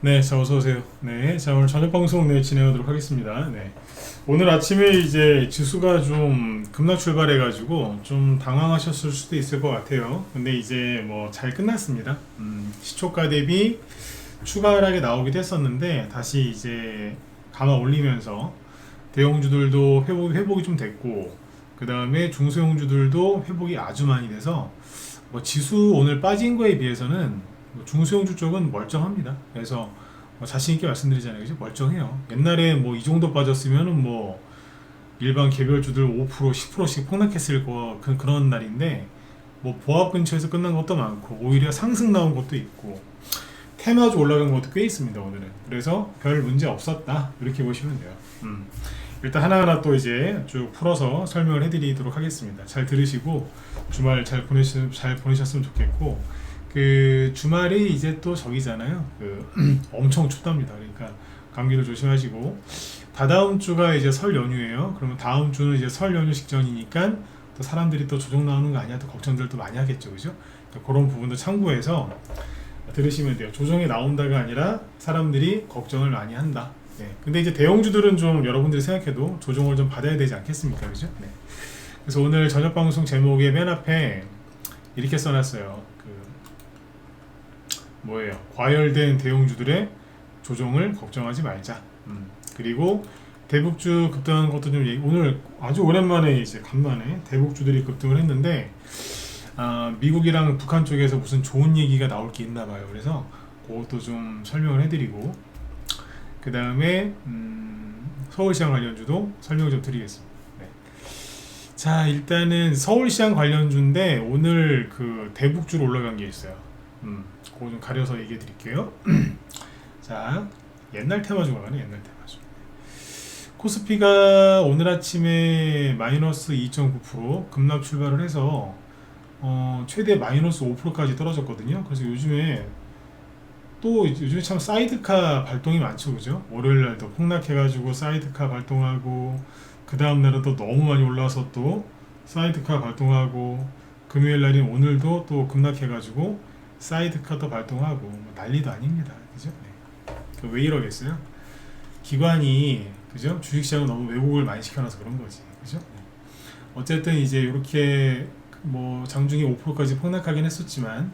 네, 자 어서 오세요. 네, 자 오늘 저녁 방송 진행하도록 하겠습니다. 네, 오늘 아침에 이제 지수가 좀 급락 출발해가지고 좀 당황하셨을 수도 있을 것 같아요. 근데 이제 뭐 잘 끝났습니다. 시초가 대비 추가 하락이 나오기도 했었는데 다시 이제 감아 올리면서 대형주들도 회복이 좀 됐고 그 다음에 중소형주들도 회복이 아주 많이 돼서 뭐 지수 오늘 빠진 거에 비해서는 뭐 중소형주 쪽은 멀쩡합니다. 그래서 뭐 자신 있게 말씀드리잖아요, 그죠? 멀쩡해요. 옛날에 뭐 이 정도 빠졌으면은 뭐 일반 개별주들 5% 10%씩 폭락했을 거 그런 날인데 뭐 보합 근처에서 끝난 것도 많고 오히려 상승 나온 것도 있고 테마주 올라간 것도 꽤 있습니다 오늘은. 그래서 별 문제 없었다 이렇게 보시면 돼요. 일단 하나하나 또 이제 쭉 풀어서 설명을 해드리도록 하겠습니다. 잘 들으시고 주말 잘 보내셨으면 좋겠고, 그 주말이 이제 또 저기잖아요. 그 엄청 춥답니다. 그러니까 감기도 조심하시고, 다다음 주가 이제 설 연휴예요. 그러면 다음 주는 이제 설 연휴 직전이니까 또 사람들이 또 조정 나오는 거 아니야? 또 걱정들도 많이 하겠죠, 그죠? 그런 부분도 참고해서 들으시면 돼요. 조정이 나온다가 아니라 사람들이 걱정을 많이 한다. 네. 근데 이제 대형주들은 좀 여러분들이 생각해도 조정을 좀 받아야 되지 않겠습니까? 그죠? 네. 그래서 오늘 저녁 방송 제목의 맨 앞에 이렇게 써놨어요. 뭐예요? 과열된 대형주들의 조정을 걱정하지 말자. 그리고 대북주 급등하는 것도 좀 오늘 아주 오랜만에 이제 간만에 대북주들이 급등을 했는데 미국이랑 북한 쪽에서 무슨 좋은 얘기가 나올 게 있나 봐요. 그래서 그것도 좀 설명을 해드리고 그 다음에 서울시장 관련주도 설명을 좀 드리겠습니다. 네. 자, 일단은 서울시장 관련주인데 오늘 그 대북주로 올라간 게 있어요. 그거 좀 가려서 얘기해 드릴게요. 자, 옛날 테마주가 가네. 옛날 테마주. 코스피가 오늘 아침에 마이너스 2.9% 급락 출발을 해서 최대 마이너스 5%까지 떨어졌거든요. 그래서 요즘에 참 사이드카 발동이 많죠, 그죠? 월요일 날도 폭락해가지고 사이드카 발동하고 그 다음 날은 또 너무 많이 올라와서 또 사이드카 발동하고 금요일 날인 오늘도 또 급락해가지고 사이드카도 발동하고 뭐 난리도 아닙니다, 그죠? 네. 왜 이러겠어요? 기관이 그죠? 주식시장은 너무 왜곡을 많이 시켜놔서 그런 거지, 그죠? 네. 어쨌든 이제 이렇게 뭐 장중에 5%까지 폭락하긴 했었지만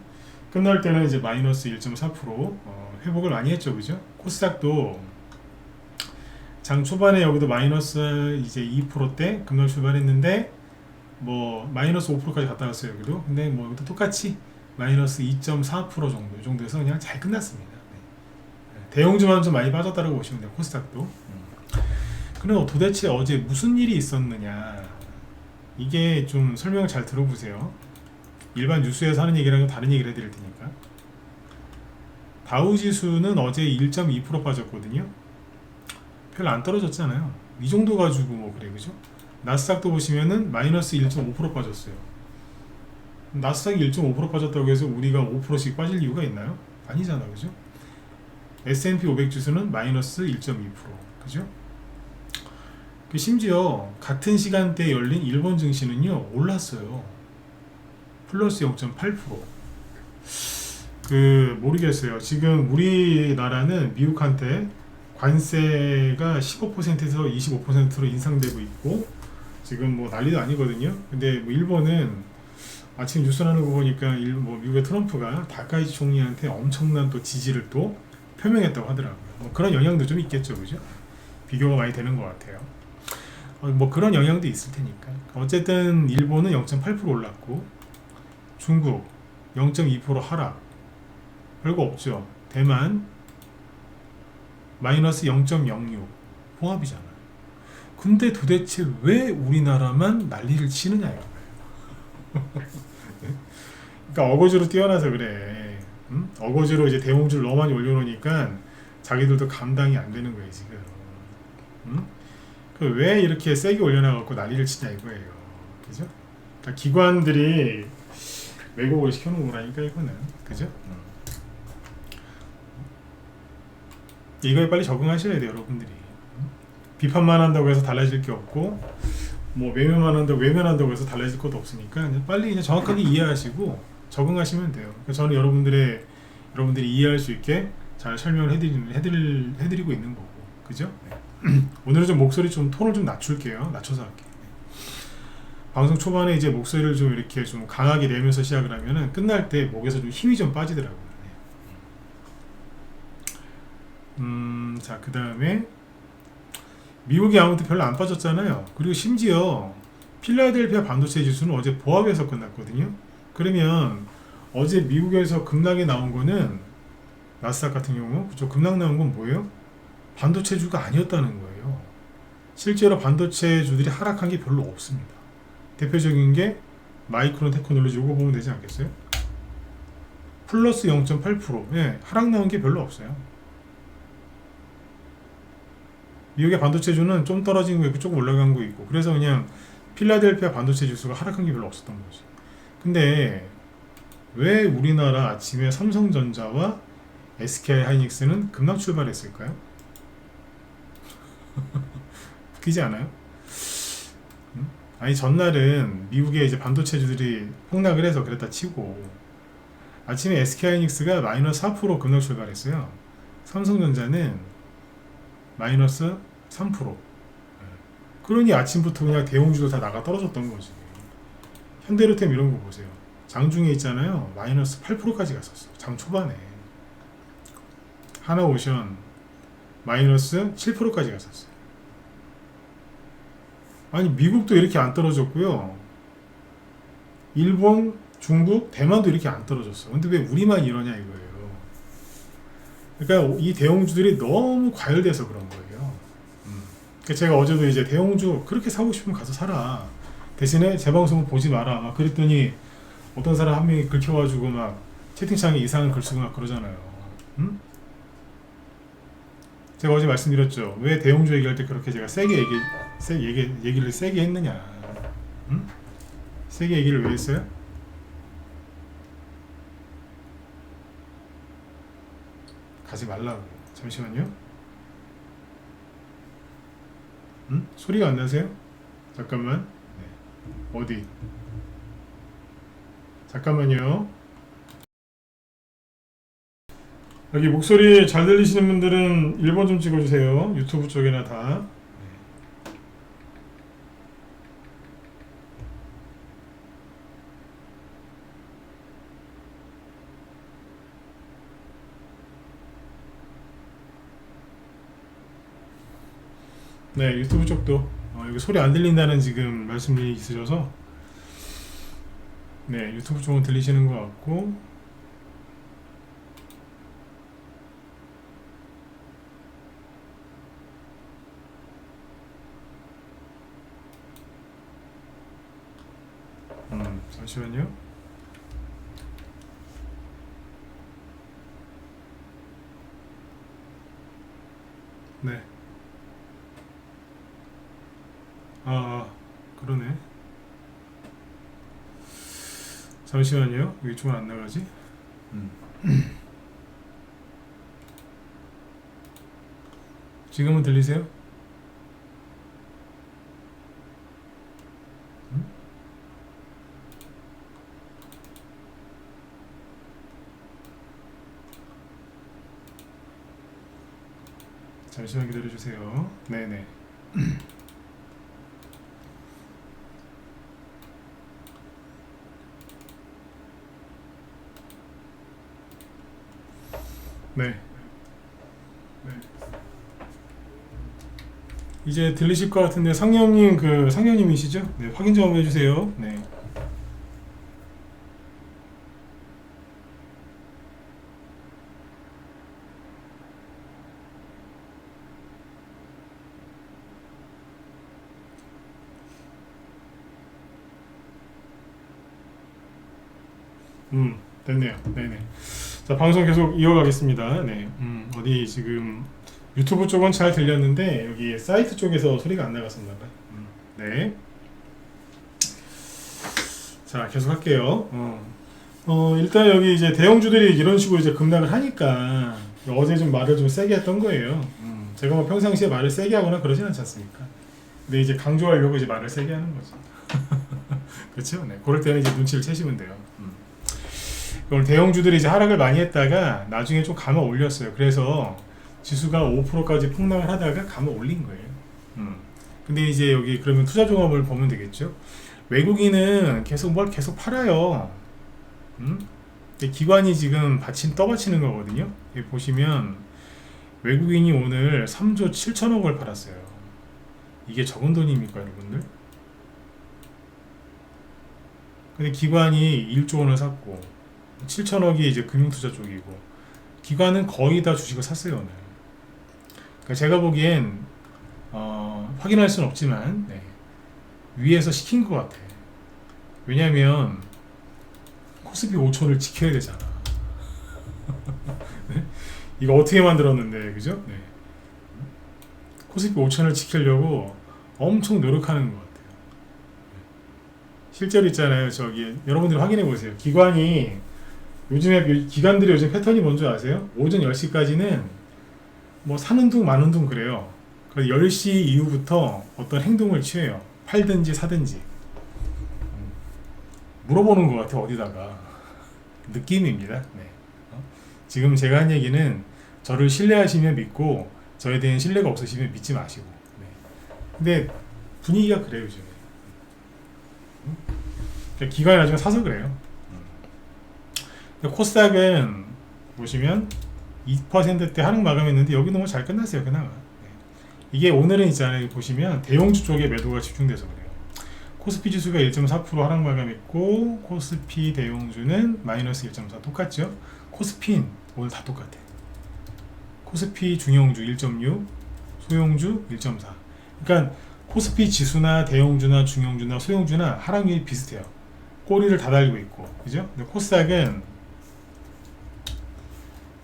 끝날 때는 이제 마이너스 1.4% 회복을 많이 했죠, 그죠? 코스닥도 장 초반에 여기도 마이너스 이제 2%대 급락 출발했는데 뭐 마이너스 5%까지 갔다 왔어요, 여기도. 근데 뭐 여기도 똑같이 마이너스 2.4% 정도, 이 정도에서 그냥 잘 끝났습니다. 네. 대형주만 좀 많이 빠졌다고 보시면 돼요, 코스닥도. 그럼 도대체 어제 무슨 일이 있었느냐? 이게 좀 설명을 잘 들어보세요. 일반 뉴스에서 하는 얘기랑 다른 얘기를 해드릴 테니까. 다우지수는 어제 1.2% 빠졌거든요. 별로 안 떨어졌잖아요. 이 정도 가지고 뭐 그래, 그죠? 나스닥도 보시면은 마이너스 1.5% 빠졌어요. 나스닥이 1.5% 빠졌다고 해서 우리가 5%씩 빠질 이유가 있나요? 아니잖아, 그죠? S&P 500 지수는 마이너스 1.2%, 그죠? 심지어 같은 시간대에 열린 일본 증시는요 올랐어요. 플러스 0.8%. 모르겠어요. 지금 우리나라는 미국한테 관세가 15%에서 25%로 인상되고 있고 지금 뭐 난리도 아니거든요. 근데 뭐 일본은 아침 뉴스 나는 거 보니까 뭐 미국의 트럼프가 다카이치 총리한테 엄청난 또 지지를 또 표명했다고 하더라고요. 뭐 그런 영향도 좀 있겠죠, 그죠? 비교가 많이 되는 것 같아요. 뭐 그런 영향도 있을 테니까. 어쨌든 일본은 0.8% 올랐고 중국 0.2% 하락. 별거 없죠. 대만 마이너스 0.06 봉합이잖아요. 근데 도대체 왜 우리나라만 난리를 치느냐 이거예요. 그러니까 어거지로 뛰어나서 그래. 어거지로 이제 대홍주를 너무 많이 올려놓으니까 자기들도 감당이 안 되는 거예요 지금. 왜 이렇게 세게 올려놔갖고 난리를 치냐 이거예요. 그죠? 그러니까 기관들이 왜곡을 시켜놓은 거라니까 이거는. 그죠? 이거에 빨리 적응하셔야 돼요, 여러분들이. 비판만 한다고 해서 달라질 게 없고, 뭐 외면한다고 해서 달라질 것도 없으니까 빨리 이제 정확하게 이해하시고 적응하시면 돼요. 그러니까 저는 여러분들이 이해할 수 있게 잘 설명을 해드리고 있는 거고, 그죠? 네. 오늘은 좀 목소리 좀 톤을 좀 낮출게요. 낮춰서 할게요. 방송 초반에 이제 목소리를 좀 이렇게 좀 강하게 내면서 시작을 하면은 끝날 때 목에서 좀 힘이 좀 빠지더라고요. 자, 그 다음에 미국이 아무튼 별로 안 빠졌잖아요. 그리고 심지어 필라델피아 반도체 지수는 어제 보합에서 끝났거든요. 그러면 어제 미국에서 급락이 나온 거는 나스닥 같은 경우, 그쪽 급락 나온 건 뭐예요? 반도체주가 아니었다는 거예요. 실제로 반도체주들이 하락한 게 별로 없습니다. 대표적인 게 마이크론 테크놀로지, 이거 보면 되지 않겠어요? 플러스 0.8%. 예, 하락 나온 게 별로 없어요. 미국의 반도체주는 좀 떨어진 거 있고 조금 올라간 거 있고, 그래서 그냥 필라델피아 반도체 지수가 하락한 게 별로 없었던 거지. 근데 왜 우리나라 아침에 삼성전자와 SK 하이닉스는 급락 출발했을까요? 웃기지 않아요? 아니, 전날은 미국의 이제 반도체주들이 폭락을 해서 그랬다 치고 아침에 SK 하이닉스가 마이너스 4% 급락 출발했어요. 삼성전자는 마이너스 3%. 그러니 아침부터 그냥 대형주도 다 나가 떨어졌던 거지. 현대로템 이런 거 보세요. 장중에 있잖아요. 마이너스 8%까지 갔었어. 장 초반에. 하나오션 마이너스 7%까지 갔었어요. 아니, 미국도 이렇게 안 떨어졌고요. 일본, 중국, 대만도 이렇게 안 떨어졌어. 근데 왜 우리만 이러냐 이거예요. 그러니까 이 대형주들이 너무 과열돼서 그런 거예요. 그러니까 제가 어제도 이제 대형주 그렇게 사고 싶으면 가서 사라. 대신에 제 방송을 보지 마라. 막 그랬더니 어떤 사람 한 명이 긁혀가지고 막 채팅창에 이상한 글 쓰고 막 그러잖아요. 제가 어제 말씀드렸죠. 왜 대형주 얘기할 때 그렇게 제가 얘기를 세게 했느냐. 세게 얘기를 왜 했어요? 가지 말라고. 잠시만요. 소리가 안 나세요? 잠깐만. 네. 어디? 잠깐만요. 여기 목소리 잘 들리시는 분들은 1번 좀 찍어주세요. 유튜브 쪽이나 다. 네, 유튜브 쪽도 여기 소리 안 들린다는 지금 말씀이 있으셔서 네, 유튜브 쪽은 들리시는 것 같고 잠시만요. 네. 그러네. 잠시만요. 왜 이쪽은 안 나가지? 지금은 들리세요? 잠시만 기다려주세요. 네네. 네. 네. 이제 들리실 것 같은데 상영님 상영님이시죠? 네, 확인 좀 해주세요. 네. 됐네요. 네네. 자, 방송 계속 이어가겠습니다. 네. 어디 지금 유튜브 쪽은 잘 들렸는데 여기 사이트 쪽에서 소리가 안 나갔었나봐요. 네. 자, 계속 할게요. 일단 여기 이제 대형주들이 이런 식으로 이제 급락을 하니까 어제 좀 말을 좀 세게 했던 거예요. 제가 뭐 평상시에 말을 세게 하거나 그러진 않지 않습니까? 근데 이제 강조하려고 이제 말을 세게 하는 거죠. 그렇죠? 네. 그럴 때는 이제 눈치를 채시면 돼요. 오늘 대형주들이 이제 하락을 많이 했다가 나중에 좀 감아 올렸어요. 그래서 지수가 5%까지 폭락을 하다가 감아 올린 거예요. 근데 이제 여기 그러면 투자 종합을 보면 되겠죠. 외국인은 계속 팔아요. 기관이 지금 떠받치는 거거든요. 여기 보시면 외국인이 오늘 3조 7천억을 팔았어요. 이게 적은 돈입니까, 여러분들? 근데 기관이 1조 원을 샀고 7천억이 이제 금융투자 쪽이고 기관은 거의 다 주식을 샀어요 오늘. 그러니까 제가 보기엔 확인할 수는 없지만 위에서 시킨 것 같아. 왜냐면 코스피 5천을 지켜야 되잖아. 네? 이거 어떻게 만들었는데, 그죠? 네. 코스피 5천을 지키려고 엄청 노력하는 것 같아요. 실제로 있잖아요. 저기 여러분들 확인해 보세요. 기관들이 요즘 패턴이 뭔지 아세요? 오전 10시까지는 뭐 사는 둥 마는 둥 그래요. 그래서 10시 이후부터 어떤 행동을 취해요. 팔든지 사든지. 물어보는 것 같아요. 어디다가. 느낌입니다. 네. 지금 제가 한 얘기는 저를 신뢰하시면 믿고 저에 대한 신뢰가 없으시면 믿지 마시고. 네. 근데 분위기가 그래요. 요즘에. 그러니까 기관이 나중에 사서 그래요. 코스닥은 보시면 2%대 하락 마감했는데 여기 너무 잘 끝났어요. 그나마. 이게 오늘은 있잖아요. 보시면 대형주 쪽에 매도가 집중돼서 그래요. 코스피 지수가 1.4% 하락 마감했고 코스피 대형주는 마이너스 1.4 똑같죠. 코스피는 오늘 다 똑같아. 코스피 중형주 1.6 소형주 1.4. 그러니까 코스피 지수나 대형주나 중형주나 소형주나 하락률이 비슷해요. 꼬리를 다 달고 있고, 그죠? 근데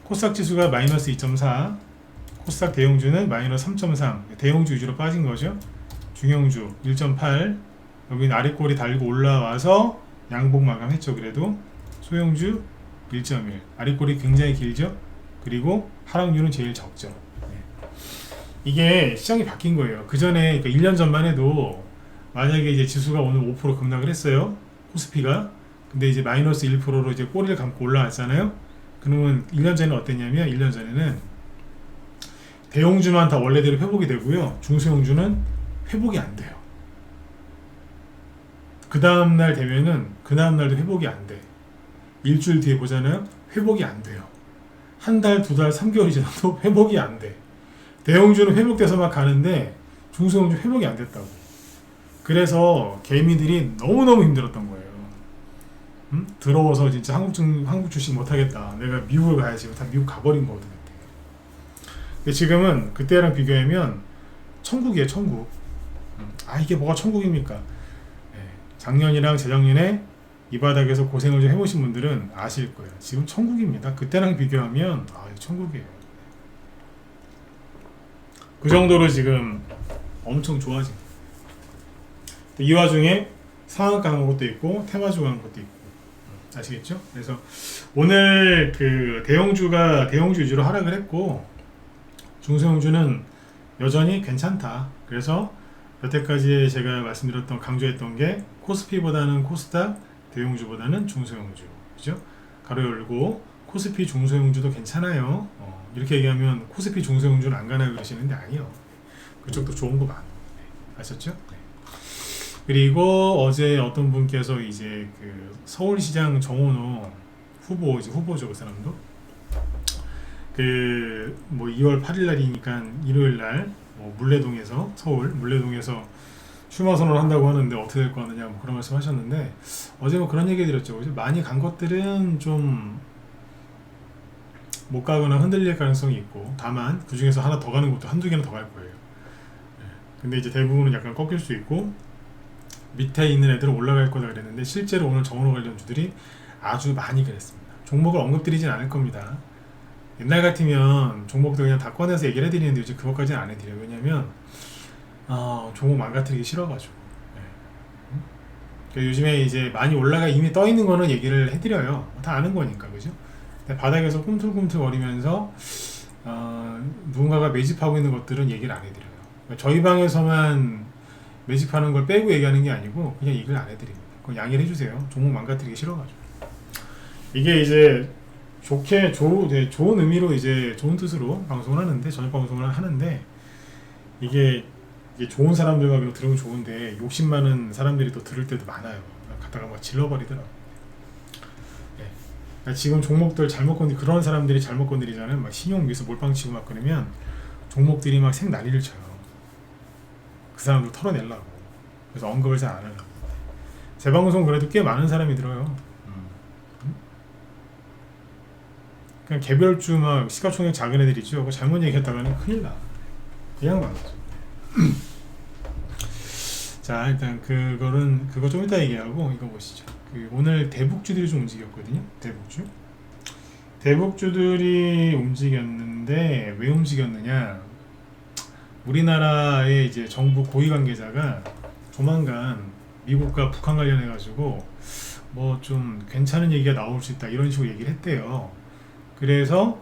코스닥 지수가 마이너스 2.4, 코스닥 대형주는 마이너스 3.3, 대형주 위주로 빠진 거죠. 중형주 1.8, 여기는 아래 꼬리 달고 올라와서 양봉 마감했죠. 그래도 소형주 1.1, 아래 꼬리 굉장히 길죠. 그리고 하락률은 제일 적죠. 이게 시장이 바뀐 거예요. 그 전에, 그러니까 1년 전만 해도 만약에 이제 지수가 오늘 5% 급락을 했어요. 코스피가. 근데 이제 마이너스 1%로 이제 꼬리를 감고 올라왔잖아요. 그러면 1년 전에는 어땠냐면 1년 전에는 대형주만 다 원래대로 회복이 되고요. 중소형주는 회복이 안 돼요. 그 다음날 되면은 그 다음날도 회복이 안 돼. 일주일 뒤에 보잖아요. 회복이 안 돼요. 한 달, 두 달, 3개월이 지나도 회복이 안 돼. 대형주는 회복돼서 막 가는데 중소형주 회복이 안 됐다고. 그래서 개미들이 너무너무 힘들었던 거예요. 더러워서 진짜 한국 주식 못하겠다. 내가 미국을 가야지. 다 미국 가버린 거거든요. 근데 지금은 그때랑 비교하면 천국이에요. 천국. 이게 뭐가 천국입니까? 작년이랑 재작년에 이 바닥에서 고생을 좀 해보신 분들은 아실 거예요. 지금 천국입니다. 그때랑 비교하면 천국이에요. 그 정도로 지금 엄청 좋아진. 이 와중에 상한가 간 것도 있고 테마주 간 것도 있고. 아시겠죠? 그래서 오늘 그 대형주 위주로 하락을 했고 중소형주는 여전히 괜찮다. 그래서 여태까지 제가 말씀드렸던 강조했던 게 코스피보다는 코스닥, 대형주보다는 중소형주, 그죠? 가로 열고 코스피 중소형주도 괜찮아요. 이렇게 얘기하면 코스피 중소형주는 안 가나요 그러시는데 아니요. 그쪽도 좋은 거 많아요. 아셨죠? 네. 그리고 어제 어떤 분께서 이제 그 서울시장 정원호 후보죠 그 사람도 그 뭐 2월 8일 날이니까 일요일 날 물레동에서 출마 선언을 한다고 하는데 어떻게 될 거 같느냐 뭐 그런 말씀 하셨는데 어제 뭐 그런 얘기 드렸죠. 많이 간 것들은 좀 못 가거나 흔들릴 가능성이 있고 다만 그 중에서 하나 더 가는 것도 한두 개는 더 갈 거예요. 근데 이제 대부분은 약간 꺾일 수 있고 밑에 있는 애들은 올라갈 거다 그랬는데 실제로 오늘 정원호 관련주들이 아주 많이 그랬습니다. 종목을 언급드리진 않을 겁니다. 옛날 같으면 종목도 그냥 다 꺼내서 얘기를 해드리는데 요즘 그것까지는 안 해드려요. 왜냐면 종목 망가뜨리기 싫어가지고. 그러니까 요즘에 이제 많이 올라가 이미 떠 있는 거는 얘기를 해드려요. 다 아는 거니까, 그죠? 근데 바닥에서 꿈틀꿈틀 거리면서 누군가가 매집하고 있는 것들은 얘기를 안 해드려요. 그러니까 저희 방에서만 매집하는 걸 빼고 얘기하는 게 아니고 그냥 얘기를 안 해드립니다. 그건 양해를 해주세요. 종목 망가뜨리기 싫어가지고. 이게 이제 좋은 의미로 이제 좋은 뜻으로 방송을 하는데 저녁 방송을 하는데 이게 좋은 사람들과 들으면 좋은데 욕심 많은 사람들이 또 들을 때도 많아요. 갖다가 막 질러버리더라고. 예. 그러니까 지금 종목들 잘못 건드 그런 사람들이 잘못 건드리잖아요. 막 신용 위해서 몰빵 치고 막 그러면 종목들이 막 생난리를 쳐요. 그 사람들 털어내려고. 그래서 언급을 잘 안 하려고. 제 방송 그래도 꽤 많은 사람이 들어요. 그냥 개별주 막 시가총액 작은 애들 있죠. 그거 잘못 얘기했다가는 큰일 나. 그냥 망하죠. 자, 일단 그거 좀 이따 얘기하고 이거 보시죠. 오늘 대북주들이 좀 움직였거든요. 대북주들이 움직였는데 왜 움직였느냐? 우리나라의 이제 정부 고위 관계자가 조만간 미국과 북한 관련해 가지고 뭐 좀 괜찮은 얘기가 나올 수 있다 이런 식으로 얘기를 했대요. 그래서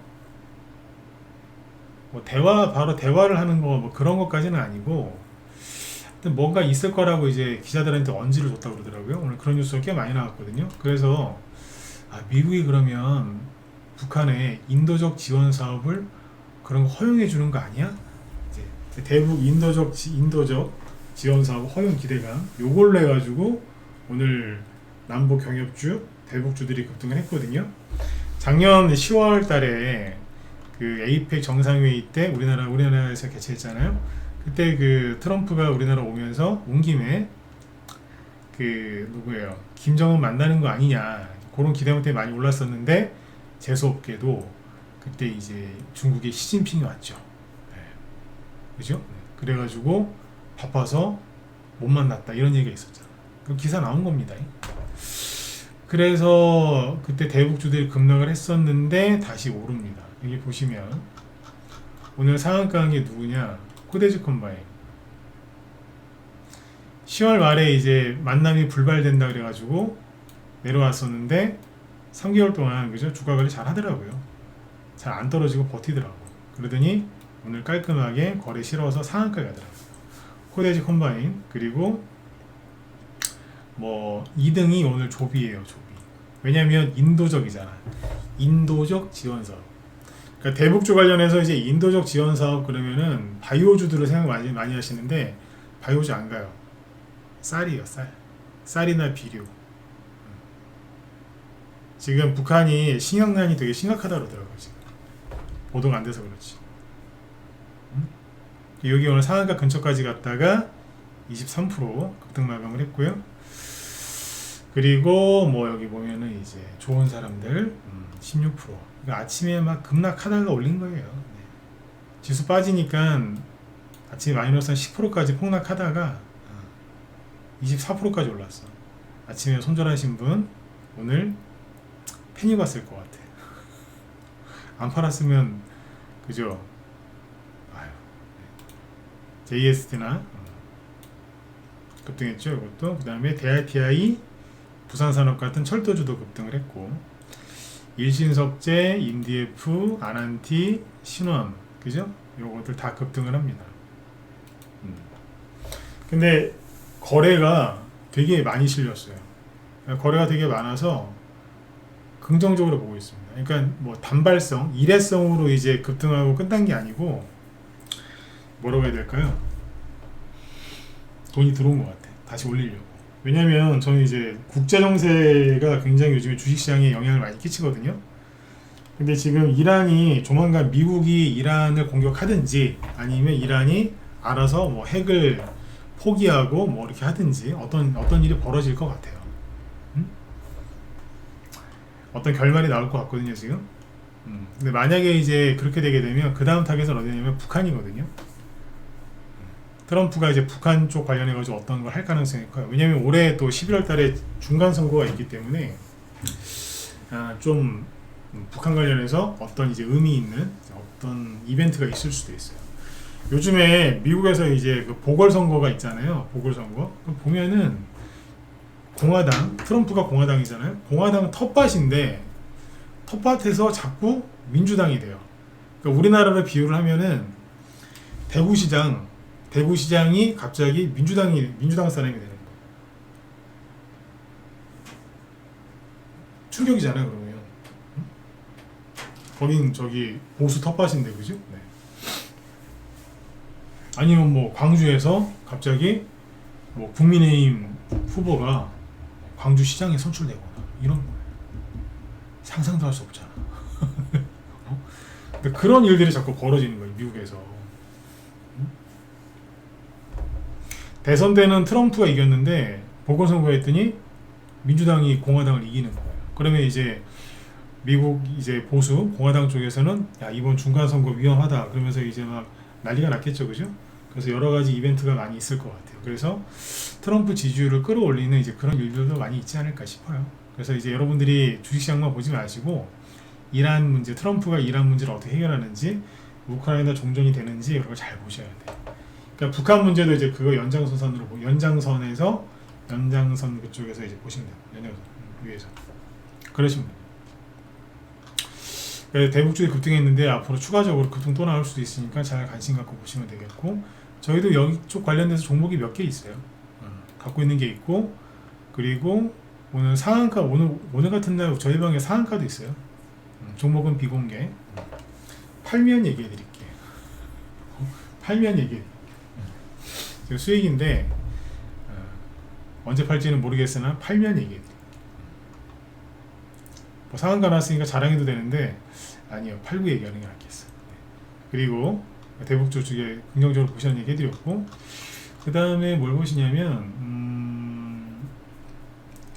뭐 바로 대화를 하는 거 뭐 그런 것까지는 아니고 하여튼 뭔가 있을 거라고 이제 기자들한테 언지를 줬다고 그러더라고요. 오늘 그런 뉴스가 꽤 많이 나왔거든요. 그래서 미국이 그러면 북한에 인도적 지원 사업을 그런 거 허용해 주는 거 아니야? 이제 대북 인도적 지원 사업 허용 기대감 요걸로 해가지고 오늘 남북 경협주 대북주들이 급등을 했거든요. 작년 10월 달에 그 에이펙 정상회의 때 우리나라에서 개최했잖아요. 그때 그 트럼프가 우리나라 오면서 온 김에 그 누구예요? 김정은 만나는 거 아니냐 그런 기대감 때문에 많이 올랐었는데 재수없게도 그때 이제 중국의 시진핑이 왔죠. 네. 그죠? 네. 그래가지고 바빠서 못 만났다 이런 얘기가 있었잖아. 그 기사 나온 겁니다. 그래서 그때 대북주들이 급락을 했었는데 다시 오릅니다. 여기 보시면 오늘 상한가한 게 누구냐? 코데지 컴바인. 10월 말에 이제 만남이 불발된다 그래가지고 내려왔었는데 3개월 동안 그죠? 주가 관리 잘 하더라고요. 잘 안 떨어지고 버티더라고. 그러더니 오늘 깔끔하게 거래 실어서 상한가에 가더라고요. 코데지 컴바인. 그리고 뭐 2등이 오늘 조비예요. 조비. 왜냐면 인도적이잖아. 인도적 지원 사업. 그러니까 대북주 관련해서 이제 인도적 지원 사업 그러면은 바이오주들을 생각 많이 하시는데 바이오주 안 가요. 쌀이요, 쌀. 쌀이나 비료. 지금 북한이 식량난이 되게 심각하다 그러더라고요. 지금 보도가 안 돼서 그렇지. 여기 오늘 상한가 근처까지 갔다가 23% 급등 마감을 했고요. 그리고 뭐 여기 보면은 이제 좋은 사람들 16%. 그러니까 아침에 막 급락하다가 올린 거예요. 네. 지수 빠지니까 아침에 마이너스 한 10%까지 폭락하다가 24%까지 올랐어. 아침에 손절하신 분 오늘 패닉 왔을 것 같아. 안 팔았으면 그죠? 아유. 네. JST나 급등했죠. 이것도. 그 다음에 DRTI 부산산업 같은 철도주도 급등을 했고 일신석재, 인디에프, 아난티, 신원 그죠? 요것들 다 급등을 합니다. 근데 거래가 되게 많이 실렸어요. 거래가 되게 많아서 긍정적으로 보고 있습니다. 그러니까 뭐 단발성, 일회성으로 이제 급등하고 끝난 게 아니고 뭐라고 해야 될까요? 돈이 들어온 것 같아. 다시 올리려고. 왜냐면 저는 이제 국제 정세가 굉장히 요즘에 주식시장에 영향을 많이 끼치거든요. 근데 지금 이란이 조만간 미국이 이란을 공격하든지 아니면 이란이 알아서 뭐 핵을 포기하고 뭐 이렇게 하든지 어떤 일이 벌어질 것 같아요. 어떤 결말이 나올 것 같거든요, 지금. 근데 만약에 이제 그렇게 되게 되면 그 다음 타겟은 어디냐면 북한이거든요. 트럼프가 이제 북한 쪽 관련해가지고 어떤 걸 할 가능성이 커요. 왜냐면 올해 또 11월 달에 중간 선거가 있기 때문에 좀 북한 관련해서 어떤 이제 의미 있는 어떤 이벤트가 있을 수도 있어요. 요즘에 미국에서 이제 그 보궐선거가 있잖아요. 보궐선거. 보면은 공화당, 트럼프가 공화당이잖아요. 공화당은 텃밭인데 텃밭에서 자꾸 민주당이 돼요. 그러니까 우리나라로 비유를 하면은 대구시장이 갑자기 민주당 사람이 되는 거예요. 충격이잖아요, 그러면. 거긴 저기 보수 텃밭인데 그죠? 네. 아니면 뭐 광주에서 갑자기 뭐 국민의힘 후보가 광주시장에 선출되거나 이런 거예요. 상상도 할 수 없잖아. 그러니까 그런 일들이 자꾸 벌어지는 거예요, 미국에서. 대선 때는 트럼프가 이겼는데 보궐선거 했더니 민주당이 공화당을 이기는 거예요. 그러면 이제 미국 이제 보수 공화당 쪽에서는 야 이번 중간 선거 위험하다 그러면서 이제 막 난리가 났겠죠, 그죠? 그래서 여러 가지 이벤트가 많이 있을 것 같아요. 그래서 트럼프 지지율을 끌어올리는 이제 그런 일들도 많이 있지 않을까 싶어요. 그래서 이제 여러분들이 주식시장만 보지 마시고 이란 문제, 트럼프가 이란 문제를 어떻게 해결하는지, 우크라이나 종전이 되는지 이런 걸 잘 보셔야 돼요. 그러니까 북한 문제도 이제 그거 연장선으로 연장선에서 연장선 그쪽에서 이제 보시면 돼요. 연장선 위에서 그러시면 돼요. 대북주의 급등했는데 앞으로 추가적으로 급등 또 나올 수도 있으니까 잘 관심 갖고 보시면 되겠고, 저희도 여기 쪽 관련돼서 종목이 몇 개 있어요. 갖고 있는 게 있고, 그리고 오늘 상한가 오늘 같은 날 저희 방에 상한가도 있어요. 종목은 비공개. 팔면 얘기해 드릴게요. 팔면 얘기해 드릴게요. 수익인데 언제 팔지는 모르겠으나 팔면 얘기해 드릴게요. 뭐 상한가 났으니까 자랑해도 되는데 아니요, 팔고 얘기하는 게 낫겠어. 그리고 대북주 쪽에 긍정적으로 보시는 얘기 해드렸고, 그 다음에 뭘 보시냐면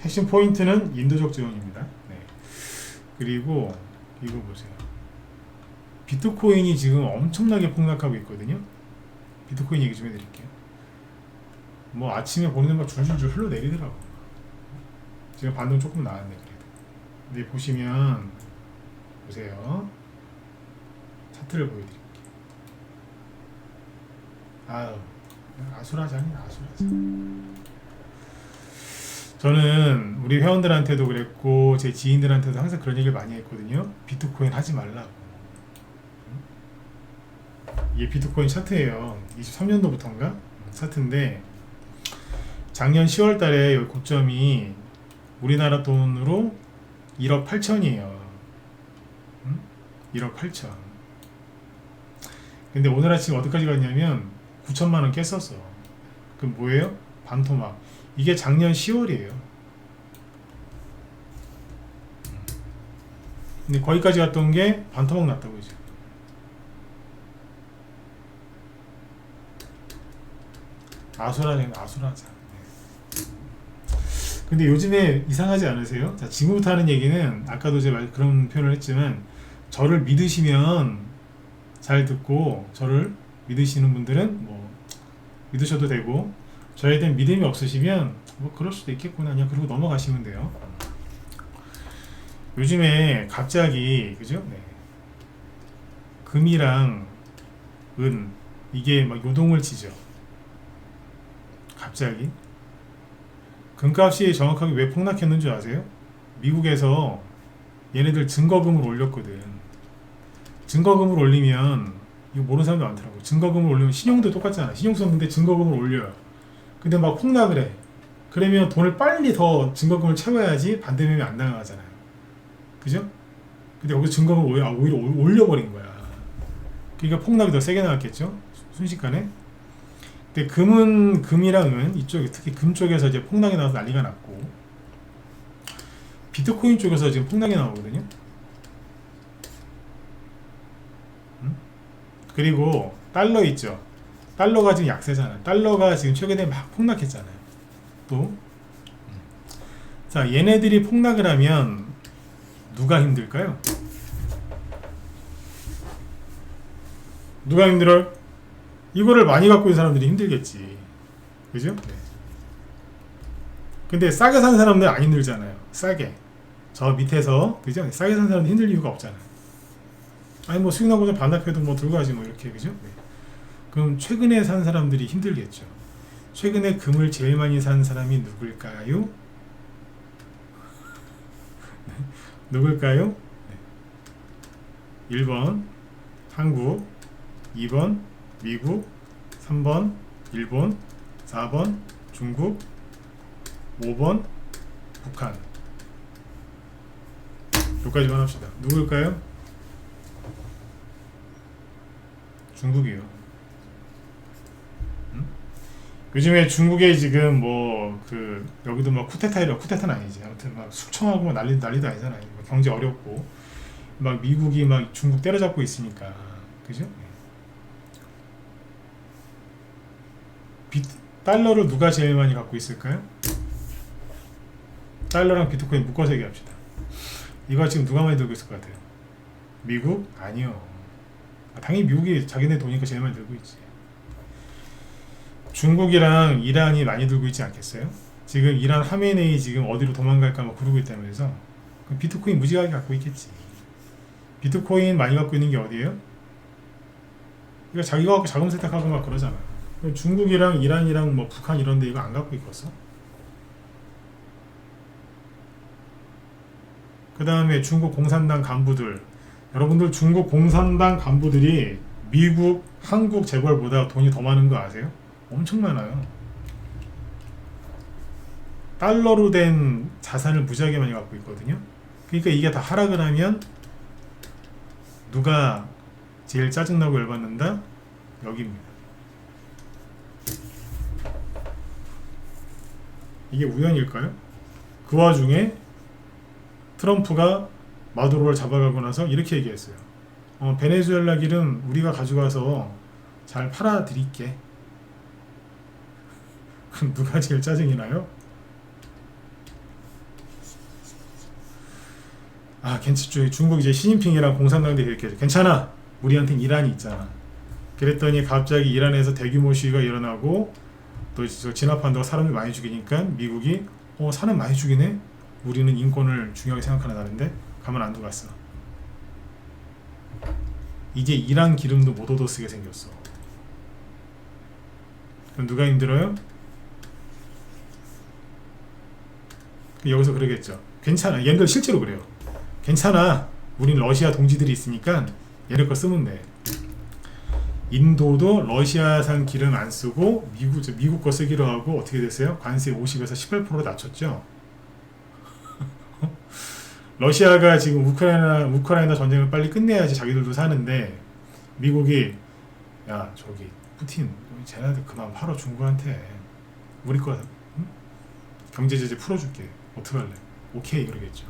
핵심 포인트는 인도적 지원입니다. 네. 그리고 이거 보세요. 비트코인이 지금 엄청나게 폭락하고 있거든요. 비트코인 얘기 좀 해드릴게요. 뭐 아침에 보는 막 줄줄줄 흘러내리더라고. 지금 반등 조금 나왔네 그래도. 근데 보시면 보세요. 차트를 보여드릴게요. 아유, 아수라장이 아수라장. 저는 우리 회원들한테도 그랬고 제 지인들한테도 항상 그런 얘기를 많이 했거든요. 비트코인 하지 말라고. 이게 비트코인 차트예요. 23년도부터인가 차트인데, 작년 10월 달에 여기 고점이 우리나라 돈으로 1억 8천이에요. 1억 8천. 근데 오늘 아침 어디까지 갔냐면 9천만 원 깼었어. 그럼 뭐예요? 반토막. 이게 작년 10월이에요. 근데 거기까지 갔던 게 반토막 났다고 이제. 아수라장. 근데 요즘에 이상하지 않으세요? 자, 지금부터 하는 얘기는 아까도 제가 그런 표현을 했지만, 저를 믿으시면 잘 듣고 저를 믿으시는 분들은 뭐 믿으셔도 되고, 저에 대한 믿음이 없으시면 뭐 그럴 수도 있겠구나 그냥 그러고 넘어가시면 돼요. 요즘에 갑자기 그죠? 네. 금이랑 은 이게 막 요동을 치죠. 갑자기 금값이 정확하게 왜 폭락했는 줄 아세요? 미국에서 얘네들 증거금을 올렸거든. 증거금을 올리면, 이거 모르는 사람도 많더라고. 증거금을 올리면 신용도 똑같잖아. 신용 썼는데 증거금을 올려요. 근데 막 폭락을 해. 그러면 돈을 빨리 더 증거금을 채워야지 반대매매 안 당하잖아요. 그죠? 근데 여기서 증거금을 오히려 올려버린 거야. 그러니까 폭락이 더 세게 나왔겠죠? 순식간에. 근데 금이랑 은 이쪽, 특히 금 쪽에서 이제 폭락이 나와서 난리가 났고, 비트코인 쪽에서 지금 폭락이 나오거든요. 그리고 달러 있죠. 달러가 지금 약세잖아요. 달러가 지금 최근에 막 폭락했잖아요. 또 자, 얘네들이 폭락을 하면 누가 힘들까요? 누가 힘들어요? 이거를 많이 갖고 있는 사람들이 힘들겠지. 그죠? 네. 근데 싸게 산 사람들 안 힘들잖아요. 싸게. 저 밑에서, 그죠? 싸게 산 사람들 힘들 이유가 없잖아요. 아니 뭐 수익 나고자 반납해도 뭐 들고 가지 뭐 이렇게, 그죠? 네. 그럼 최근에 산 사람들이 힘들겠죠. 최근에 금을 제일 많이 산 사람이 누굴까요? 누굴까요? 네. 1번 한국, 2번 미국, 3번 일본, 4번 중국, 5번 북한. 여기까지만 합시다. 누굴까요? 중국이요. 요즘에 중국에 지금 여기도 막 쿠데타는 아니지. 아무튼 막 숙청하고 막 난리도 아니잖아요. 막 경제 어렵고 막 미국이 막 중국 때려잡고 있으니까 그죠? 비, 달러를 누가 제일 많이 갖고 있을까요? 달러랑 비트코인 묶어서 얘기합시다. 이거 지금 누가 많이 들고 있을 것 같아요? 미국? 아니요. 당연히 미국이 자기네 돈이니까 제일 많이 들고 있지. 중국이랑 이란이 많이 들고 있지 않겠어요? 지금 이란 하메네이 지금 어디로 도망갈까 막 그러고 있다면서 비트코인 무지하게 갖고 있겠지. 비트코인 많이 갖고 있는 게 어디예요? 이거 자기가 갖고 자금 세탁하고 막 그러잖아. 중국이랑 이란이랑 뭐 북한 이런데 이거 안 갖고 있겠어? 그 다음에 중국 공산당 간부들, 여러분들 중국 공산당 간부들이 미국, 한국 재벌보다 돈이 더 많은 거 아세요? 엄청 많아요. 달러로 된 자산을 무지하게 많이 갖고 있거든요. 그러니까 이게 다 하락을 하면 누가 제일 짜증나고 열받는다? 여기입니다. 이게 우연일까요? 그 와중에 트럼프가 마두로를 잡아가고 나서 이렇게 얘기했어요. 베네수엘라 길은 우리가 가져가서 잘 팔아드릴게. 그럼 누가 제일 짜증이 나요? 괜찮죠. 중국 이제 시진핑이랑 공산당들이 이렇게 괜찮아. 우리한텐 이란이 있잖아. 그랬더니 갑자기 이란에서 대규모 시위가 일어나고 또 진압한다고 사람들 많이 죽이니까 미국이 사람 많이 죽이네. 우리는 인권을 중요하게 생각하는다는데 가만 안 두고 갔어. 이제 이란 기름도 못 얻어 쓰게 생겼어. 그럼 누가 힘들어요? 여기서 그러겠죠. 괜찮아. 얘들 실제로 그래요. 괜찮아. 우린 러시아 동지들이 있으니까 얘네 거 쓰면 돼. 인도도 러시아산 기름 안 쓰고 미국 거 쓰기로 하고 어떻게 됐어요? 관세 50에서 18% 낮췄죠. 러시아가 지금 우크라이나 전쟁을 빨리 끝내야지 자기들도 사는데 미국이 야 저기 푸틴 쟤네들 그만 팔아 중국한테 우리 거 응? 경제 제재 풀어줄게 어떡할래? 오케이 그러겠죠.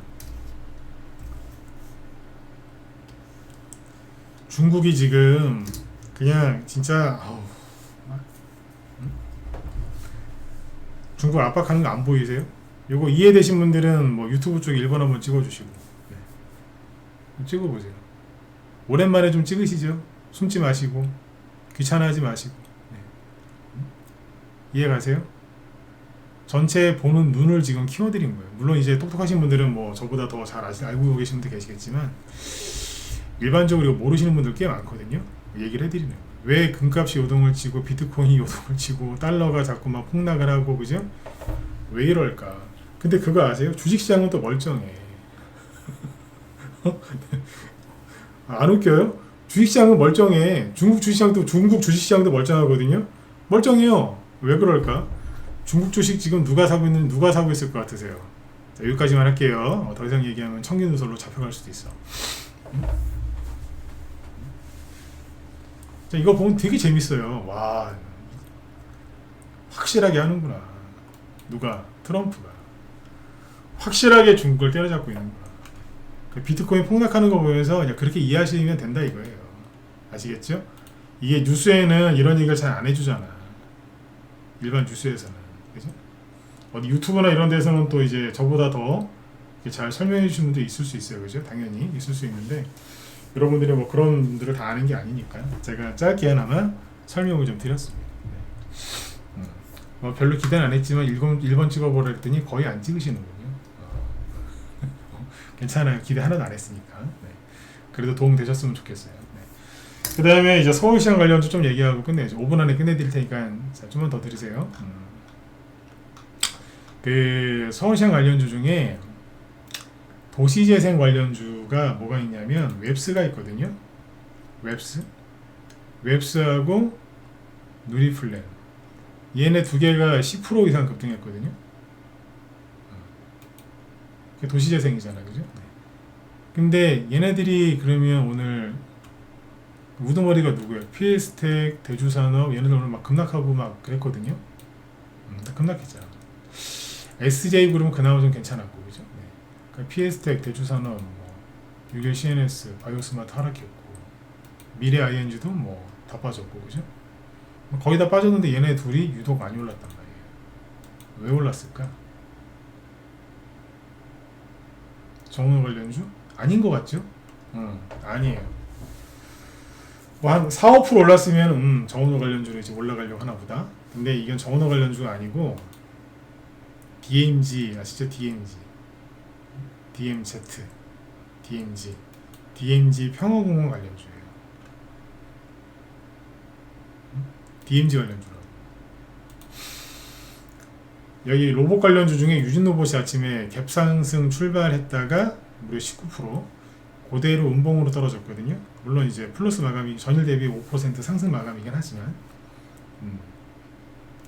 중국이 지금 그냥 진짜 중국 압박하는 거 안 보이세요? 요거 이해되신 분들은 뭐 유튜브 쪽 1번 한번 찍어주시고 네. 찍어보세요. 오랜만에 좀 찍으시죠. 숨지 마시고 귀찮아하지 마시고 네. 이해가세요? 전체 보는 눈을 지금 키워드린 거예요. 물론 이제 똑똑하신 분들은 뭐 저보다 더 잘 알고 계신 분들 계시겠지만 일반적으로 모르시는 분들 꽤 많거든요. 얘기를 해드리는 거예요. 왜 금값이 요동을 치고 비트코인이 요동을 치고 달러가 자꾸 막 폭락을 하고 그죠? 왜 이럴까? 근데 그거 아세요? 주식시장은 또 멀쩡해. 안 웃겨요? 주식시장은 멀쩡해. 중국 주식시장도 멀쩡하거든요. 멀쩡해요. 왜 그럴까? 중국 주식 지금 누가 사고 있을 것 같으세요? 자, 여기까지만 할게요. 더 이상 얘기하면 청기누설로 잡혀갈 수도 있어. 자, 이거 보면 되게 재밌어요. 와, 확실하게 하는구나. 누가? 트럼프가. 확실하게 중국을 때려잡고 있는 거야. 그 비트코인 폭락하는 거 보면서 그냥 그렇게 이해하시면 된다 이거예요. 아시겠죠? 이게 뉴스에는 이런 얘기를 잘 안 해주잖아. 일반 뉴스에서는. 그죠? 어디 유튜브나 이런 데서는 또 이제 저보다 더 잘 설명해 주시는 분도 있을 수 있어요. 그죠? 당연히 있을 수 있는데 여러분들이 뭐 그런 분들을 다 아는 게 아니니까요. 제가 짧게나마 설명을 좀 드렸습니다. 네. 뭐 별로 기대는 안 했지만 1번 찍어보라 했더니 거의 안 찍으시는군요. 괜찮아요. 기대 하나도 안 했으니까. 네. 그래도 도움 되셨으면 좋겠어요. 네. 그 다음에 이제 서울시장 관련주 좀 얘기하고 끝내죠. 5분 안에 끝내드릴 테니까 자, 좀만 더 들으세요. 그 서울시장 관련주 중에 도시재생 관련주가 뭐가 있냐면 웹스가 있거든요. 웹스하고 누리플랜 얘네 두 개가 10% 이상 급등했거든요. 도시재생이잖아, 그죠? 네. 근데 얘네들이 그러면 오늘 우두머리가 누구예요? 피에스텍, 대주산업 얘네들 오늘 막 급락하고 막 그랬거든요. 다 급락했잖아. SJ그룹은 그나마 좀 괜찮았고, 그죠? 네. 그러니까 피에스텍, 대주산업, 뭐 유결 CNS, 바이오스마트 하락했고, 미래 ING도 뭐 다 빠졌고, 그죠? 거의 다 빠졌는데 얘네 둘이 유독 많이 올랐단 말이에요. 왜 올랐을까? 정은호 관련주? 아닌 것 같죠? 아니에요. 뭐 한 4, 5% 올랐으면 정은호 관련주로 이제 올라가려고 하나 보다. 근데 이건 정은호 관련주가 아니고 DMG 아시죠? DMZ, DMG 평화공원 관련주예요. DMG 관련주라고. 여기 로봇 관련주 중에 유진로봇이 아침에 갭상승 출발했다가 무려 19% 그대로 음봉으로 떨어졌거든요. 물론 이제 플러스 마감이 전일 대비 5% 상승 마감이긴 하지만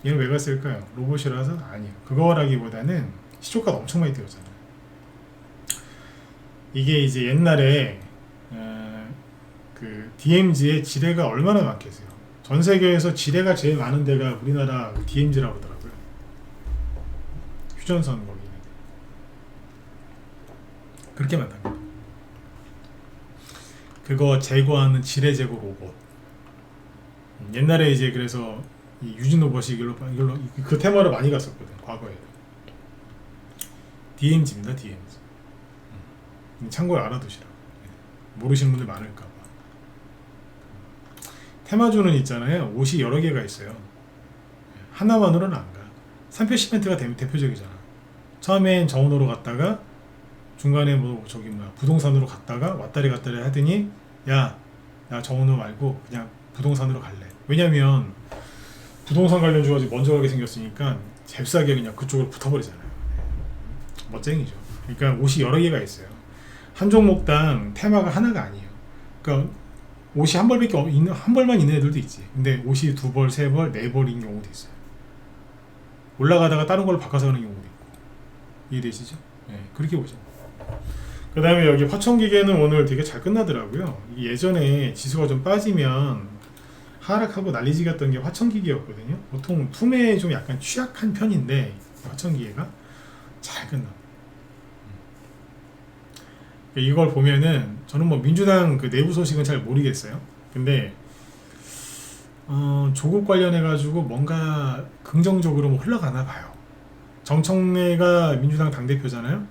얘는 왜 갔을까요? 로봇이라서? 아니에요. 그거라기보다는 시초가가 엄청 많이 뛰었잖아요. 이게 이제 옛날에 그 DMZ의 지뢰가 얼마나 많겠어요. 전 세계에서 지뢰가 제일 많은 데가 우리나라 DMZ라고 하더라고요. 휴전선 거기는 그렇게 많답니다. 그거 제거하는 지뢰 제거 로봇. 옛날에 이제 그래서 이 유진 로봇이 이걸로 그 테마로 많이 갔었거든 과거에. DMZ입니다, DMZ. 참고로 알아두시라고. 모르시는 분들 많을까봐. 테마주는 있잖아요. 옷이 여러 개가 있어요. 하나만으로는 안 가. 산표 시멘트가 대표적이잖아. 처음엔 정원으로 갔다가 중간에 뭐 저기 뭐야 부동산으로 갔다가 왔다리 갔다리 하더니 야 정원으로 말고 그냥 부동산으로 갈래. 왜냐면 부동산 관련주가 먼저 가게 생겼으니까 잽싸게 그냥 그쪽으로 붙어버리잖아요. 멋쟁이죠. 그러니까 옷이 여러 개가 있어요. 한 종목당 테마가 하나가 아니에요. 그러니까 옷이 한 벌만 있는 애들도 있지. 근데 옷이 두 벌, 세 벌, 네 벌인 경우도 있어요. 올라가다가 다른 걸로 바꿔서 가는 경우도 있고. 이해되시죠? 네, 그렇게 보죠. 그 다음에 여기 화천기계는 오늘 되게 잘 끝나더라고요. 예전에 지수가 좀 빠지면 하락하고 난리지 갔던 게 화천기계였거든요. 보통 품에 좀 약간 취약한 편인데 화천기계가 잘 끝나. 이걸 보면은 저는 뭐 민주당 그 내부 소식은 잘 모르겠어요. 근데 조국 관련해 가지고 뭔가 긍정적으로 뭐 흘러가나 봐요. 정청래가 민주당 당대표잖아요.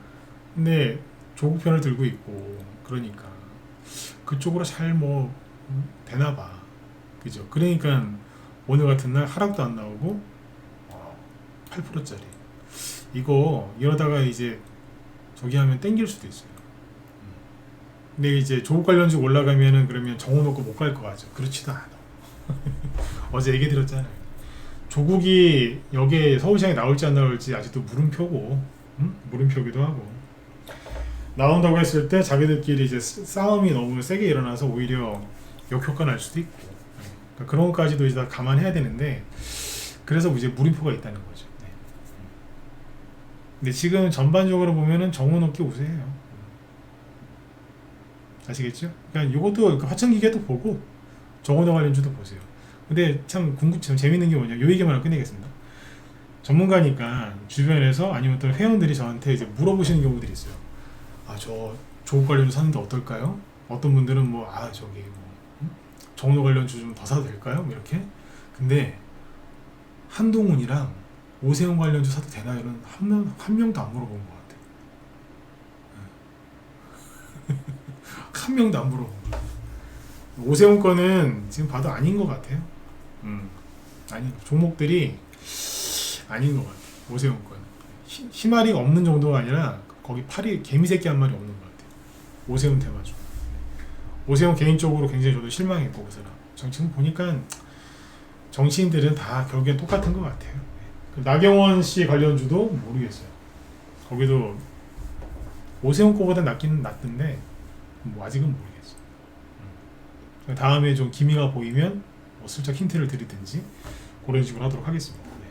근데 조국 편을 들고 있고 그러니까 그쪽으로 잘 뭐 되나 봐. 그죠? 그러니까 오늘 같은 날 하락도 안 나오고 8%짜리 이거 이러다가 이제 저기 하면 땡길 수도 있어요. 근데 이제 조국 관련주 올라가면은 그러면 정오 놓고 못 갈 거 같죠. 그렇지도 않아. 어제 얘기 드렸잖아요. 조국이 여기에 서울시장에 나올지 안 나올지 아직도 물음표고, 물음표기도 하고. 나온다고 했을 때 자기들끼리 이제 싸움이 너무 세게 일어나서 오히려 역효과 날 수도 있고. 그러니까 그런 것까지도 이제 다 감안해야 되는데, 그래서 이제 물음표가 있다는 거죠. 네. 근데 지금 전반적으로 보면은 정오 놓기 우세해요. 아시겠죠? 그러니까 이것도 화천기계도 보고 정원화 관련주도 보세요. 근데 참 재밌는 게 뭐냐, 요 얘기만 하고 끝내겠습니다. 전문가니까 주변에서 아니면 또 회원들이 저한테 이제 물어보시는 경우들이 있어요. 저 조국 관련주 사는데 어떨까요? 어떤 분들은 저기 정원화 관련주 좀 더 사도 될까요? 뭐 이렇게. 근데 한동훈이랑 오세훈 관련주 사도 되나요는 한 명도 안 물어본 것 같아요. 한 명도 안 물어본 것 같아요. 오세훈 거는 지금 봐도 아닌 것 같아요. 아니, 종목들이 아닌 것 같아요. 오세훈 거는 희마리가 없는 정도가 아니라 거기 개미새끼 한 마리 없는 것 같아요. 오세훈 테마주. 오세훈 개인적으로 굉장히 저도 실망했고, 그 사람 지금 보니까 정치인들은 다 결국엔 똑같은 것 같아요. 그 나경원 씨 관련주도 모르겠어요. 거기도 오세훈 거보다 낫긴 낫던데 아직은 모르겠어요. 다음에 좀 기미가 보이면 슬쩍 힌트를 드리든지 그런 식으로 하도록 하겠습니다. 네.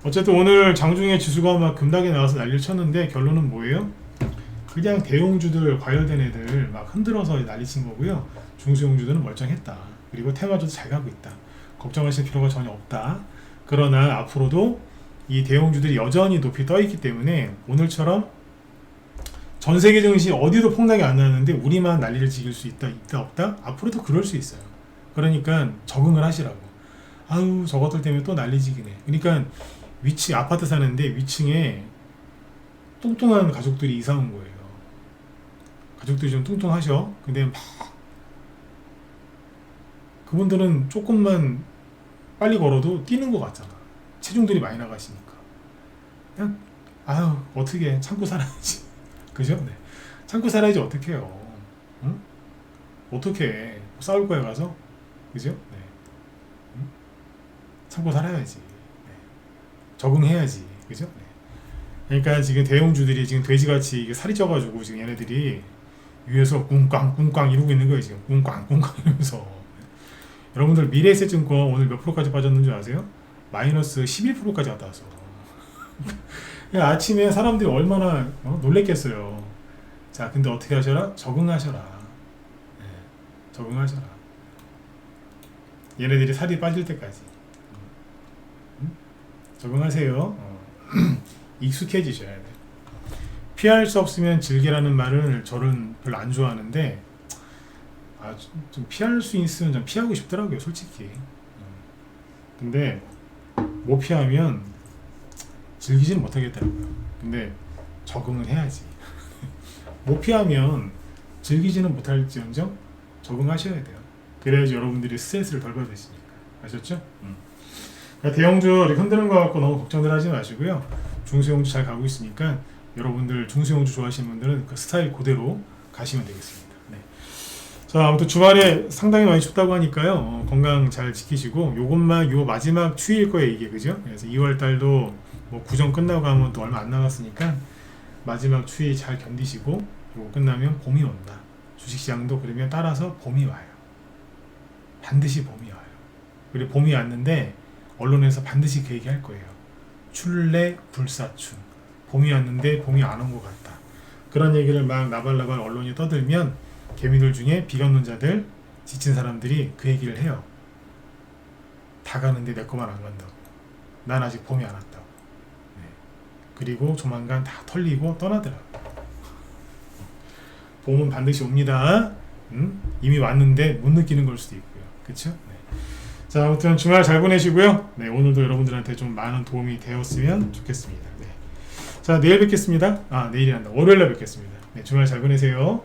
어쨌든 오늘 장중에 지수가 막 급락에 나와서 난리를 쳤는데 결론은 뭐예요? 그냥 대형주들 과열된 애들 막 흔들어서 난리친 거고요. 중소형주들은 멀쩡했다. 그리고 테마주도 잘 가고 있다. 걱정하실 필요가 전혀 없다. 그러나 앞으로도 이 대형주들이 여전히 높이 떠 있기 때문에 오늘처럼 전 세계 증시 어디도 폭락이 안 나는데 우리만 난리를 지길 수 있다 없다? 앞으로도 그럴 수 있어요. 그러니까 적응을 하시라고. 아유 저것들 때문에 또 난리지기네. 그러니까 위층 아파트 사는데 위층에 뚱뚱한 가족들이 이사 온 거예요. 가족들이 좀 뚱뚱하셔. 근데 막 그분들은 조금만 빨리 걸어도 뛰는 것 같잖아. 체중들이 많이 나가시니까. 그냥 아유 어떻게 참고 살아야지. 그죠? 네. 참고 살아야지 어떡해요. 응? 어떻게 싸울 거야 가서? 그죠? 네. 응? 참고 살아야지. 네. 적응해야지. 그죠? 네. 그러니까 지금 대형주들이 지금 돼지같이 이게 살이 쪄가지고 지금 얘네들이 위에서 꿍꽝 이러고 있는 거예요. 지금 꿍꽝 이러면서. 여러분들 미래에셋증권 오늘 몇 프로까지 빠졌는지 아세요? 마이너스 11%까지 갔다 왔어. 아침에 사람들이 얼마나 놀랬겠어요. 자, 근데 어떻게 하셔라? 적응하셔라. 네, 적응하셔라. 얘네들이 살이 빠질 때까지. 적응하세요. 익숙해지셔야 돼. 피할 수 없으면 즐기라는 말을 저는 별로 안 좋아하는데 좀 피할 수 있으면 좀 피하고 싶더라고요, 솔직히. 근데 못 피하면 즐기지는 못하겠더라고요. 근데 적응을 해야지. 못 피하면 즐기지는 못할지언정 적응하셔야 돼요. 그래야지 여러분들이 스트레스를 덜 받으시니까. 아셨죠? 그러니까 대형주 이렇게 흔드는 거 갖고 너무 걱정들 하지 마시고요. 중소형주 잘 가고 있으니까 여러분들 중소형주 좋아하시는 분들은 그 스타일 그대로 가시면 되겠습니다. 네. 자, 아무튼 주말에 상당히 많이 춥다고 하니까요. 건강 잘 지키시고 요것만 요 마지막 추위일 거예요, 이게. 그죠? 그래서 2월 달도 뭐 구정 끝나고 하면 또 얼마 안 남았으니까 마지막 추위 잘 견디시고 요거 끝나면 봄이 온다. 주식시장도 그러면 따라서 봄이 와요. 반드시 봄이 와요. 그리고 봄이 왔는데 언론에서 반드시 그 얘기 할 거예요. 출래 불사춘. 봄이 왔는데 봄이 안 온 것 같다. 그런 얘기를 막 나발나발 언론이 떠들면 개미들 중에 비관론자들, 지친 사람들이 그 얘기를 해요. 다 가는데 내 거만 안 간다고. 난 아직 봄이 안 왔다고. 네. 그리고 조만간 다 털리고 떠나더라고. 봄은 반드시 옵니다. 이미 왔는데 못 느끼는 걸 수도 있고요. 그쵸? 네. 자, 아무튼 주말 잘 보내시고요. 네, 오늘도 여러분들한테 좀 많은 도움이 되었으면 좋겠습니다. 네. 자, 내일 뵙겠습니다. 내일이 아니라 월요일날 뵙겠습니다. 네, 주말 잘 보내세요.